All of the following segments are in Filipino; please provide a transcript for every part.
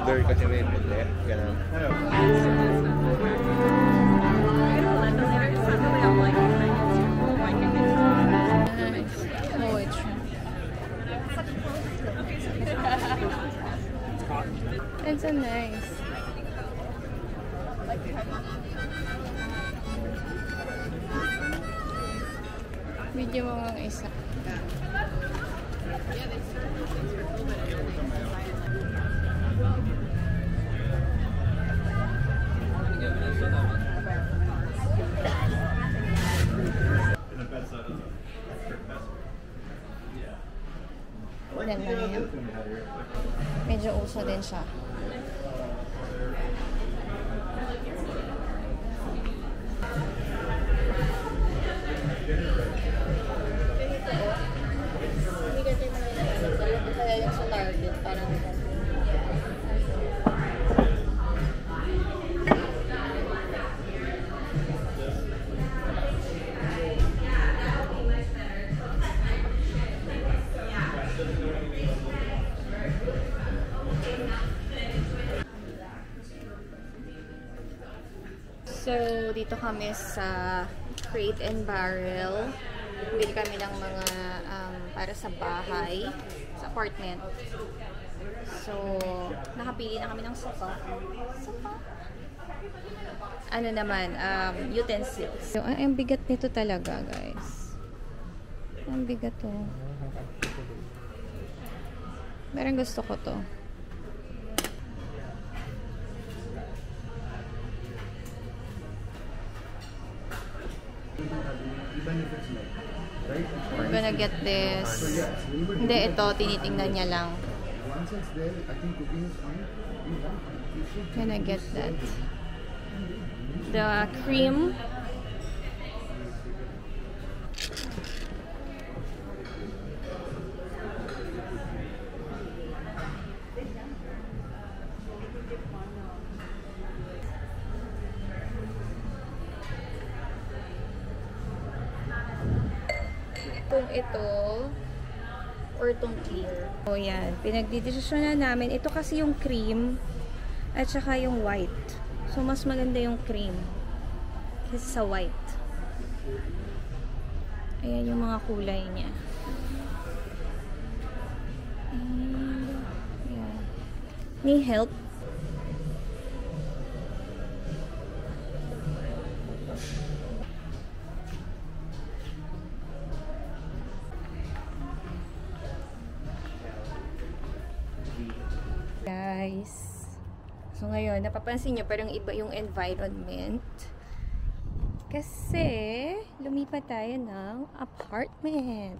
order kasi may bili. Ganun. It's so nice. Video mo ang isa. Yan na yan. Medyo uso din siya. So, dito kami sa Crate and Barrel. Bili kami ng mga para sa bahay, sa apartment. So, nakapili na kami ng sofa. Ano naman, utensils. So, ang bigat nito talaga, guys. Ang bigat to. Parang gusto ko to. We're gonna get this. Hindi, ito. Tinitingnan niya lang. Gonna get that. The cream. Kung ito or itong clear. O yan, pinagdidesisyonan namin. Ito kasi yung cream at saka yung white. So, mas maganda yung cream kaysa sa white. Ayan yung mga kulay niya. And, yeah. Need help? Guys. So ngayon, napapansin nyo parang iba yung environment. Kasi lumipat tayo ng apartment.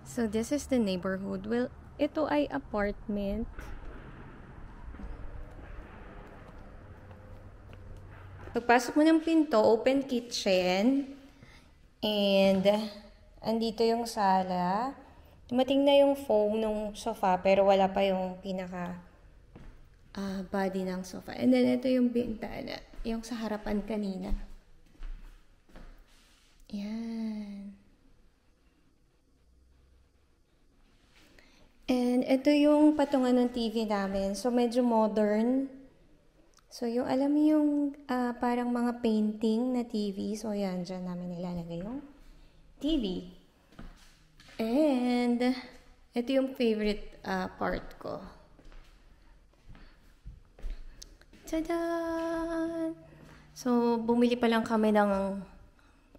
So this is the neighborhood. Well, ito ay apartment. Pagpasok mo ng pinto, open kitchen. And andito yung sala. Dumating na yung foam ng sofa pero wala pa yung pinaka body ng sofa. And then ito yung bintana, yung sa harapan kanina. Yan. And ito yung patungan ng TV namin. So medyo modern. So yung alam mo yung parang mga painting na TV. So yan, dyan namin nilalagay yung TV. And ito yung favorite part ko. Tada! So, bumili pa lang kami ng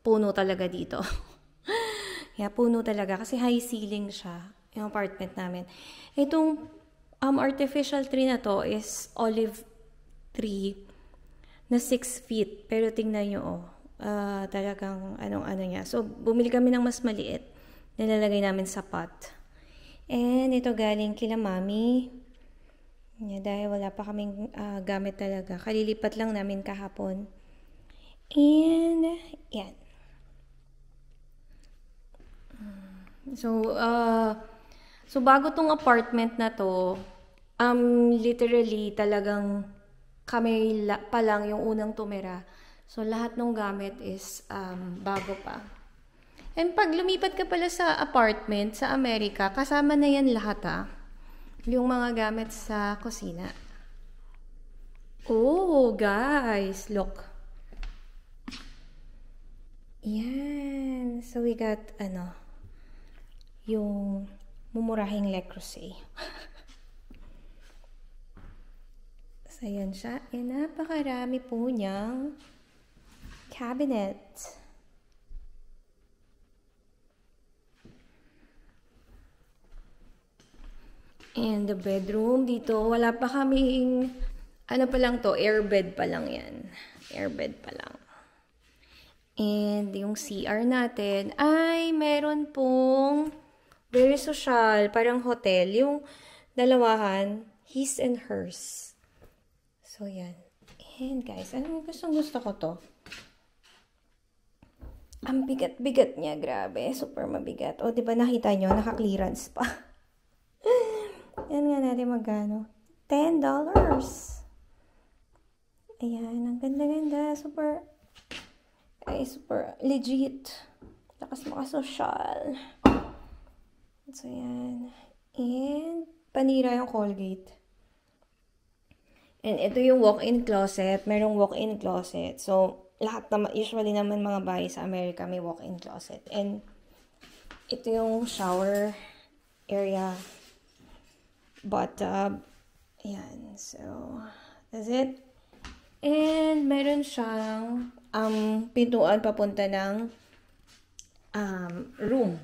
puno talaga dito. Yeah, puno talaga. Kasi high ceiling siya, yung apartment namin. Itong artificial tree na to is olive tree na 6 feet. Pero tingnan nyo, talagang anong-ano niya. So, bumili kami ng mas maliit. Nilalagay namin sa pot. And ito galing kila mami. Yeah, dahil wala pa kaming gamit talaga. Kalilipat lang namin kahapon. And, yan. So bago tong apartment na to, literally talagang kami pa lang yung unang tumira. So lahat ng gamit is bago pa. And pag lumipat ka pala sa apartment sa Amerika, kasama na yan lahat Yung mga gamit sa kusina. Oh, guys, look. Yan. So, we got, yung mumurahing Le Creuset. So, yan siya. And napakarami po niyang cabinet. And the bedroom dito, wala pa kaming, ano pa lang to, airbed pa lang yan. Airbed pa lang. And yung CR natin ay meron pong very social, parang hotel. Yung dalawahan, his and hers. So, yan. And guys, ano gusto ko to? Ang bigat-bigat niya, grabe. Super mabigat. O, diba nakita nyo? Naka-clearance pa. Yan nga natin magkano. $10. Ayan, ang ganda-ganda. Super legit. Lakas maka-social. So, yan. And, panira yung Colgate. And ito yung walk-in closet. Merong walk-in closet. So, usually naman mga bahay sa Amerika may walk-in closet. And, ito yung shower area. Bathtub. Ayan. So, that's it. And, meron siyang pintuan papunta ng room.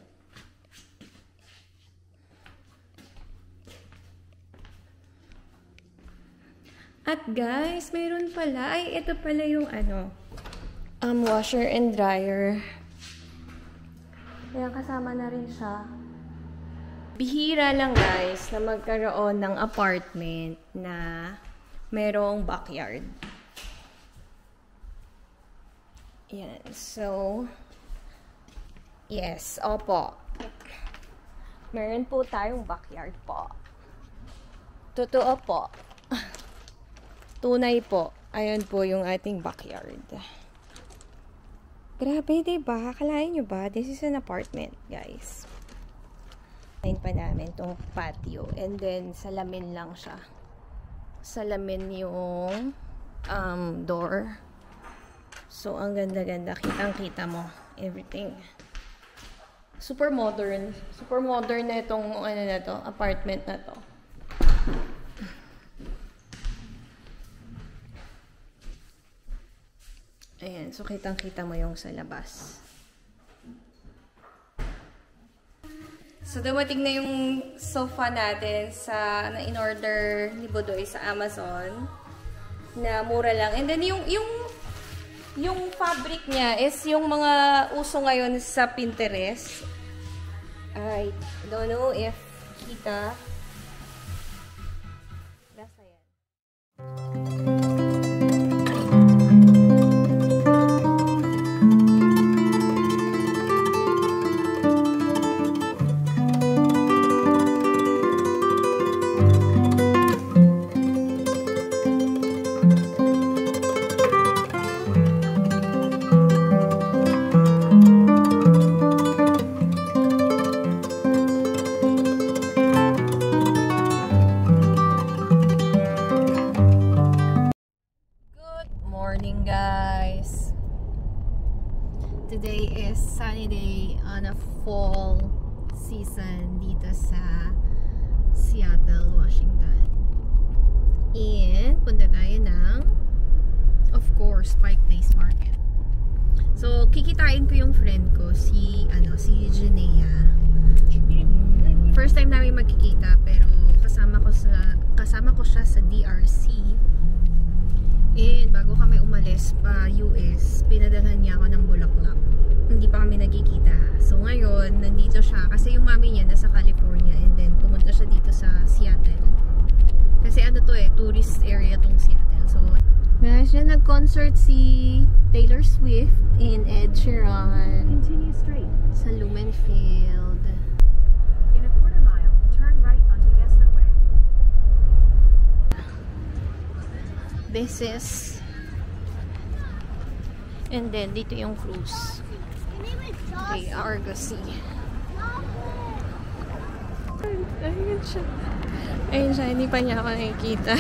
At guys, meron pala. Ay, ito pala yung washer and dryer. Kaya kasama na rin siya. Bihira lang guys na magkaroon ng apartment na merong backyard. Yan. So, yes. Opo. Meron po tayong backyard po. Totoo po. Tunay po. Ayan po yung ating backyard. Grabe, diba? Akalain nyo ba? This is an apartment, guys. Ayun pa namin tong patio. And then, salamin lang siya. Salamin yung door. So, ang ganda-ganda. Kitang-kita mo. Everything. Super modern. Super modern na itong apartment na to. Ayan, so kitang-kita mo yung sa labas. So, dumating na yung sofa natin na in-order ni Budoy sa Amazon na mura lang. And then, yung fabric niya is yung mga uso ngayon sa Pinterest. I don't know if kita. Basta yan. Today is sunny day on a fall season dito sa Seattle, Washington. And punta tayo ng, of course, Pike Place Market. So, kikitain ko yung friend ko, si Jinea. First time namin magkikita, pero kasama ko siya sa DRC. And bago kami umalis pa US, pinadalhan niya ako ng bulaklak. Hindi pa kami nagkikita. So ngayon, nandito siya. Kasi yung mami niya nasa California. And then pumunta siya dito sa Seattle. Kasi tourist area tong Seattle. So, guys, dyan nag-concert si Taylor Swift and Ed Sheeran. Continue straight. Sa Lumenfield. In a quarter mile, turn right onto Yesler Way. This is, and then dito yung cruise. Okay, Argosy. Ayun siya. Ayun siya, hindi pa niya ako nakikita.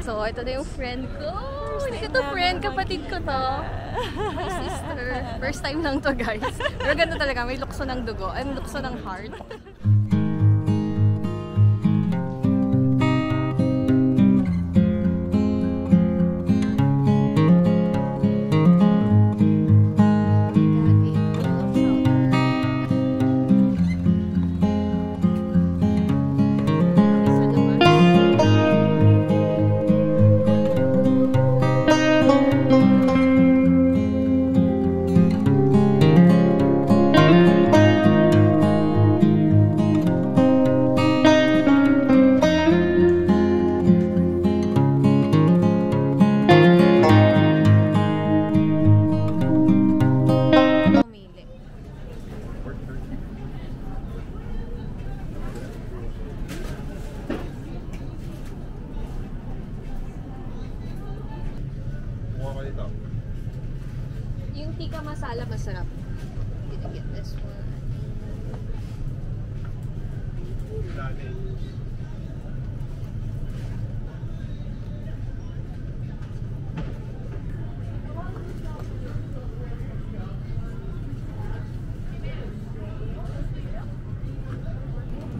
So, ito na yung friend ko. Hindi ko to friend, kapatid ko to. My sister. First time lang to, guys. Pero ganda talaga, may lukso ng dugo. Ay, lukso ng heart. Yung tikka masala masarap. Gonna get this one.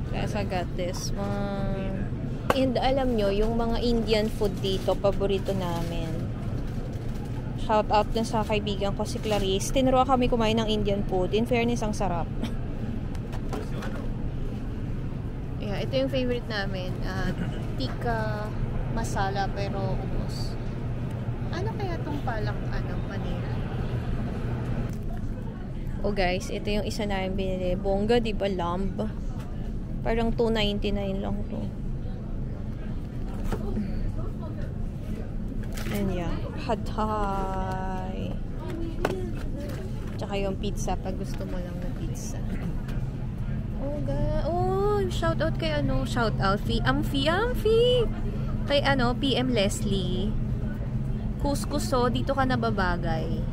Guys, I got this one. And alam nyo, yung mga Indian food dito, paborito namin. Shout out na sa kaibigan ko si Clarice. Tinuruan kami kumain ng Indian food. In fairness, ang sarap. Yeah, ito yung favorite namin. Tikka masala pero ubos. Ano kaya tong palak panira? Oh guys, ito yung isa namin binili. Bongga, di ba? Lamb. Parang $2.99 lang to. And yeah, pad thai. Tsaka yung pizza pag gusto mo lang na pizza. Oh god. Oh, shout out kay shout out Amphi. Kay PM Leslie. Kuskuso, dito ka nababagay.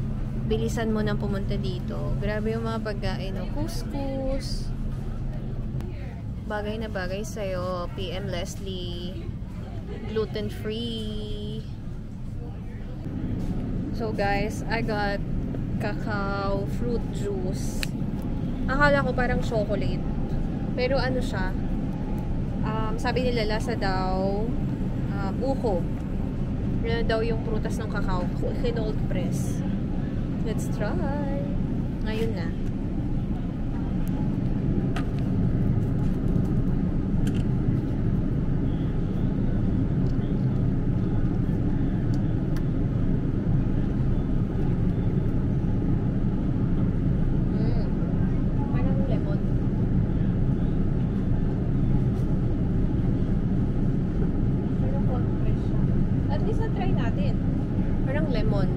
Bilisan mo nang pumunta dito. Grabe yung mga pagkain, kuskus. Bagay na bagay sa'yo, PM Leslie. Gluten-free. So guys, I got cacao fruit juice. Akala ko parang chocolate. Pero ano siya? Sabi nila lasa daw uko. Yan daw yung prutas ng cacao. Cold press. Let's try. Ngayon na. Lemon.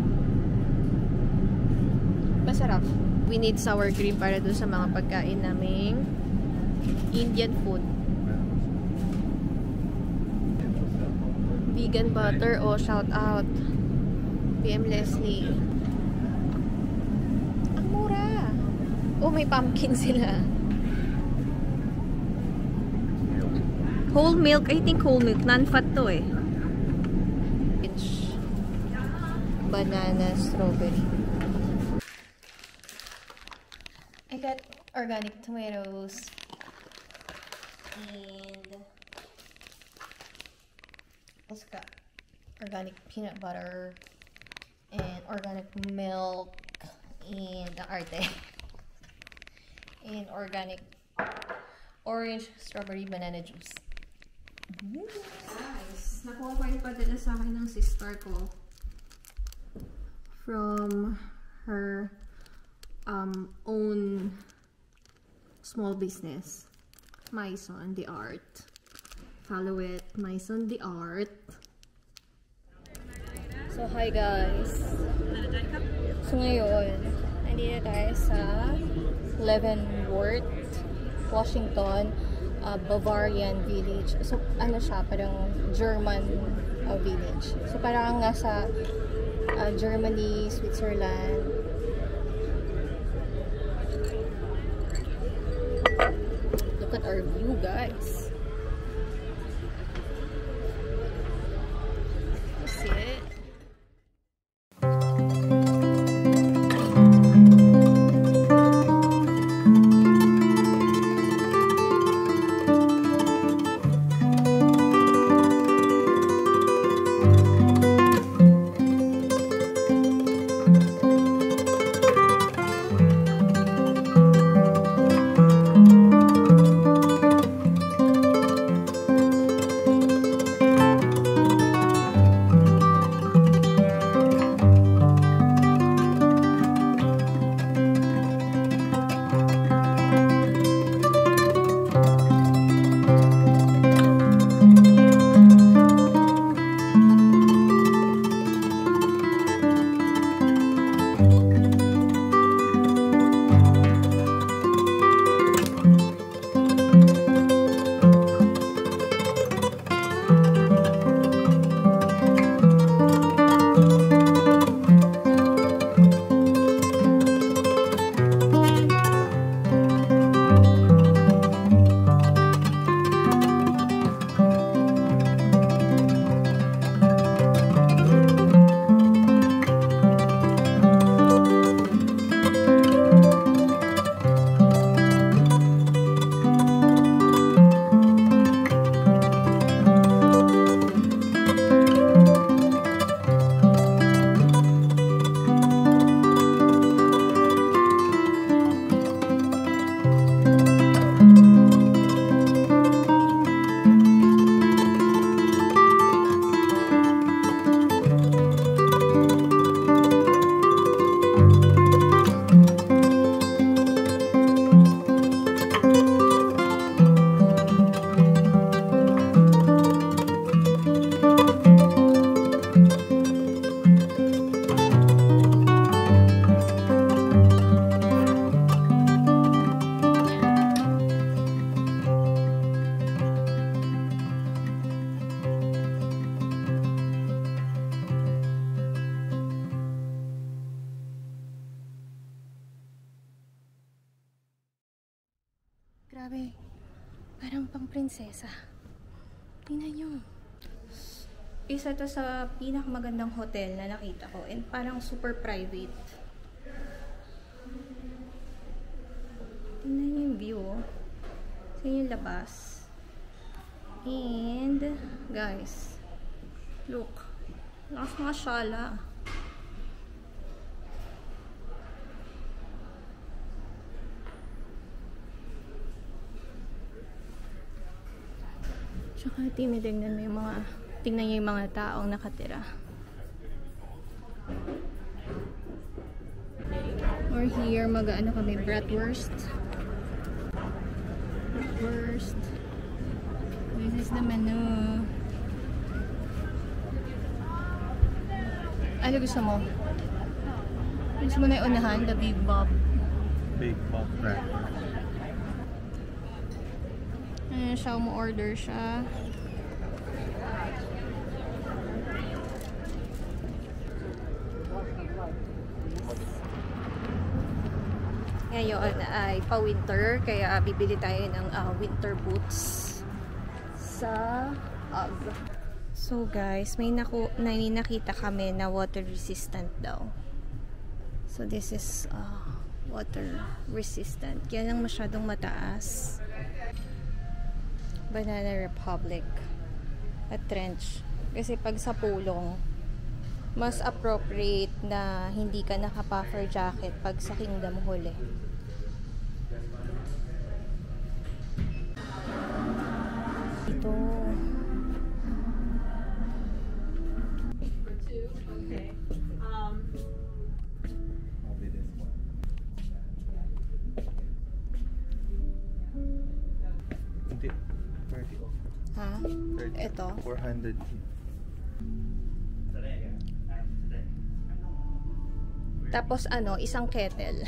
Masarap. We need sour cream para dun sa mga pagkain naming Indian food. Vegan butter. Oh, shout out. PM Leslie. Ang mura. Oh, may pumpkin sila. Whole milk. I think whole milk. Non-fat to eh. Banana, strawberry. I got organic tomatoes and what's got organic peanut butter and organic milk and arte and organic orange strawberry banana juice. Guys, nakuha ko yung padala sa akin ng sister ko from her own small business, Maison the Art. Follow it, Maison the Art. So hi guys. So ngayon, nandito tayo sa Leavenworth, Washington, Bavarian village. So ano siya, parang German village. So parang nasa Germany, Switzerland. Look at our view, guys. Grabe. Parang pang prinsesa. Tingnan nyo. Isa to sa pinakamagandang hotel na nakita ko. And parang super private. Tingnan nyo yung view. Sa yung labas. And, guys. Look. Lakas mga shala. Tsaka tingnan mo yung mga tingnan niyo yung mga taong nakatira. Or here, mag-ano kami, bratwurst. Bratwurst. This is the menu. Ano gusto mo? Gusto mo na yung unahan? The Big Bob. Big Bob Bratwurst. Ayan siya, mo-order siya. Ngayon ay pa-winter, kaya bibili tayo ng winter boots sa UGG. So guys, may nakita kami na water resistant daw. So this is water resistant. Kaya lang masyadong mataas. Banana Republic at trench. Kasi pag sa pulong, mas appropriate na hindi ka naka-puffer jacket pag sa Kingdom huli. Ito. Okay. I'll be this one. Hindi. 30 off. Ha? 30. Ito. 400. Tapos ano, isang kettle.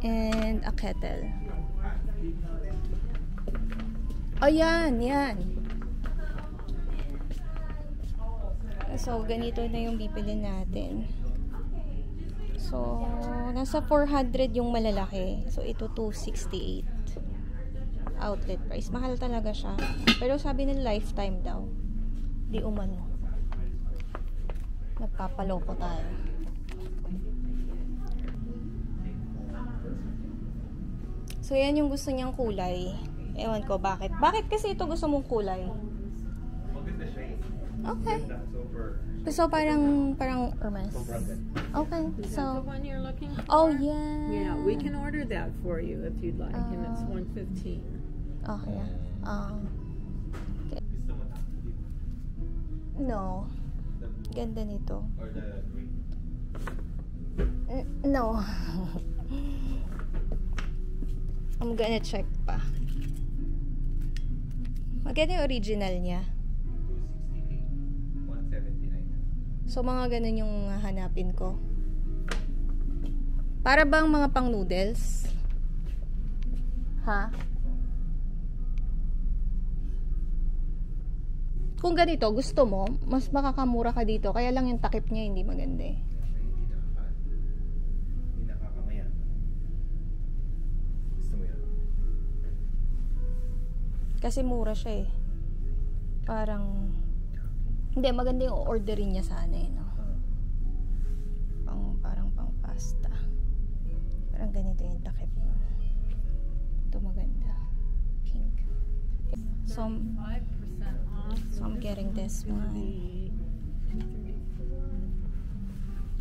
And a kettle. Oh, yan. So, ganito na yung bibili natin. So, nasa 400 yung malalaki. So, ito 268. Outlet price. Mahal talaga siya. Pero sabi ng lifetime daw. Di umano. Nagpapaloko tayo. So, yan yung gusto niyang kulay. Ewan ko, bakit? Bakit kasi ito gusto mong kulay? Maganda siya eh. Okay. Super. So, parang Hermes. Sobrang ganda. Okay. Is that the So, one you're looking for? oh, yeah. Yeah, we can order that for you if you'd like, and it's Ah. $115. Okay. Okay. Gusto mo na? No. Ganda nito. Or the green? No. I'm gonna check pa. Maganda yung original niya. 268. 179. So, mga ganun yung hanapin ko. Para bang mga pang noodles? Ha? Kung ganito, gusto mo, mas makakamura ka dito. Kaya lang yung takip niya hindi maganda eh. Hindi nakakamaya. Gusto mo yan? Kasi mura siya eh. Parang, hindi, maganda yung orderin niya sana eh, no? Parang pang pasta. Parang ganito yung takip nun. Ito maganda. Pink. So, 5% off. So, I'm getting this one.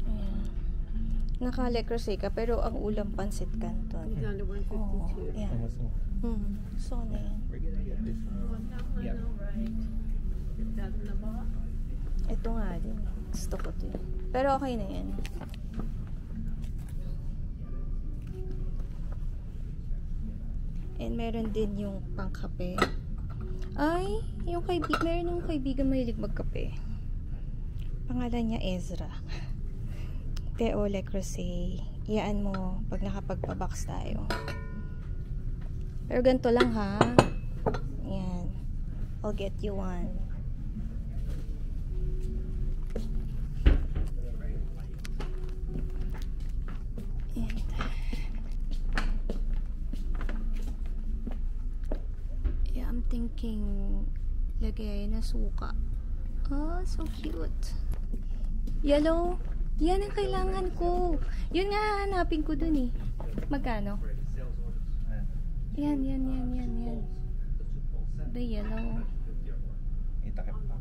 Ayan. Naka-Le Creuset ka, pero ang ulam pansit canton. It's down to Oo, 152. yan. Mas mo. So, na yan. We're gonna get this one. Want that one? Yeah. All right. Get that in the box. Ito nga din. Gusto ko to. Pero okay na yan. And meron din yung pangkape. Ay, yung meron yung kaibigan mahilig magkape. Pangalan niya Ezra. Teo Le Creuset. Iyaan mo pag nakapagpabox tayo. Pero ganito lang ha. Yan. I'll get you one. And looking lagay na suka. Oh, so cute. Yellow. Yan ang kailangan ko. Yun nga hanapin ko dun eh. Magkano? Yan. The yellow. Itakip pa.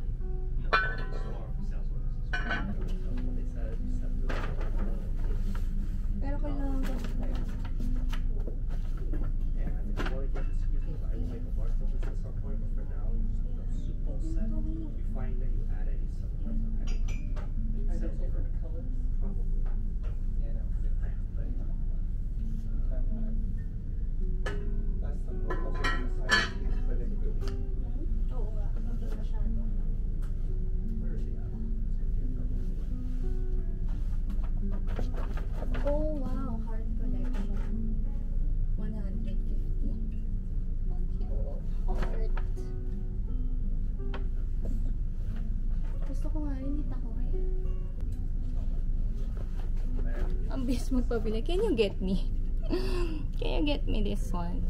Pero kailangan ko. Oh wow, heart collection. 150. Heart. Gusto ko nga rin dito ko eh. Ang bilis magpabili. Can you get me? Can you get me this one?